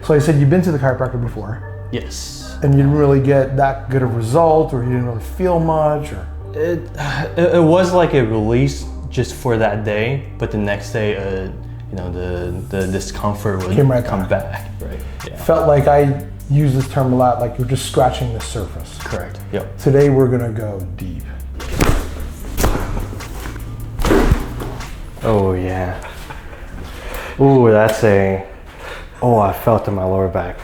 So you said you've been to the chiropractor before. Yes. And you didn't really get that good of result, or you didn't really feel much, or? It was like a release just for that day, but the next day, you know, the discomfort would come back. Right. Yeah. Felt like I use this term a lot, like you're just scratching the surface. Correct. Yep. Today we're gonna go deep. Oh yeah. Ooh, that's a. Oh, I felt in my lower back.